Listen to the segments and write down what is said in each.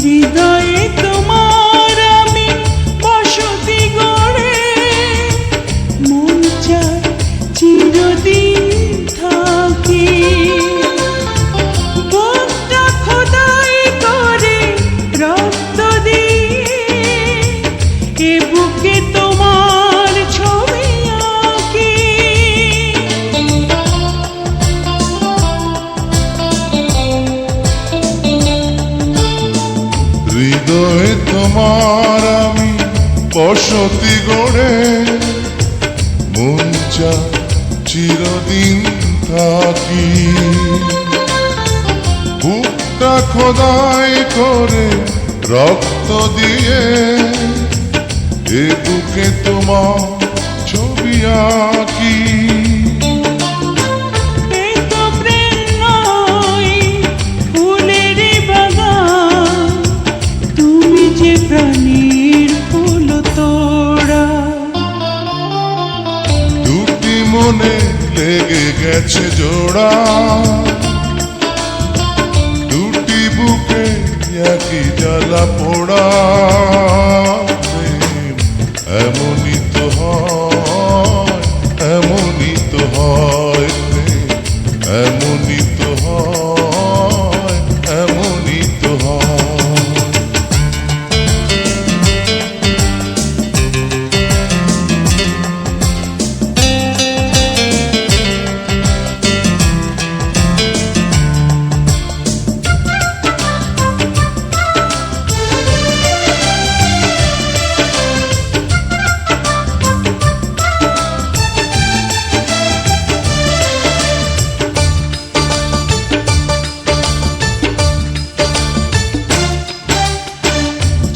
হৃদয়ে তোমার আমি বসতি গড়ে, মন চায় চিরদিন থাকি। বুকটা খোদাই করে রক্ত দিয়ে, এ বুকে তোমার ছবি আঁকি। হৃদয়ে তোমার আমি বসতি গড়ে, মন চায় চিরদিন থাকি। বুকটা খোদাই করে রক্ত দিয়ে, এ বুকে তোমার ছবি আঁকি। প্রাণীর ফুল তোড়া, দুটি মনে লেগে গেছে জোড়া, দুটি বুকে একই জ্বালা পোড়া। এমনই তো হয়, এমনই তো হয়, এমনই তো হয়, এমনই তো হয়।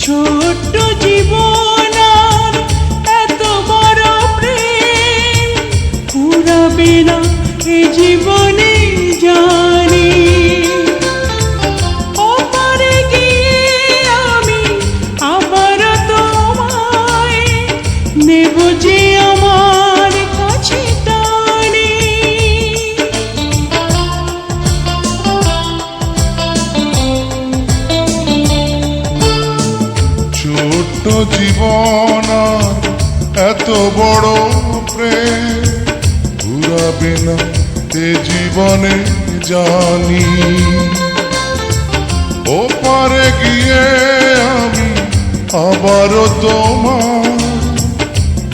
ছোট্ট জীবন আর এত বড় প্রেম ফুরাবে না এ জীবনে জানি। ওপারে গিয়ে আমি আবার তোমায় নেব যে আমার কাছে টানি। ছোট্ট জীবন আর এত বড় প্রেম ঘুরাবে না এ জীবনে জানি। ওপারে গিয়ে আমি আবারও তোমার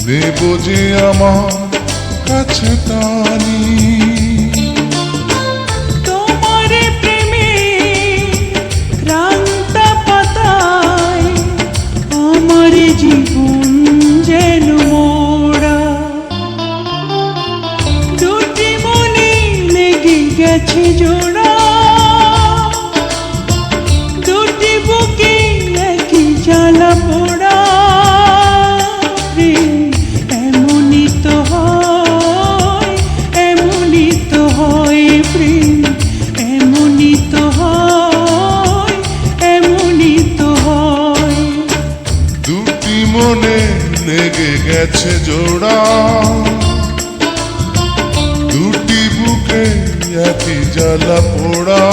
নেব যে আমার কাছে টানি। জীবন যেন মোড়া, দুটি মনে লেগে গেছে জোড়া, দুটি বুকে একই জ্বালা পোড়া। এমনই তো হয়, এমনই তো হয় প্রেম, এমনই তো হয়, এমনই তো হয়। দুটি মনে লেগে গেছে জোড়া, দুটি বুকে একই জ্বালা পোড়া।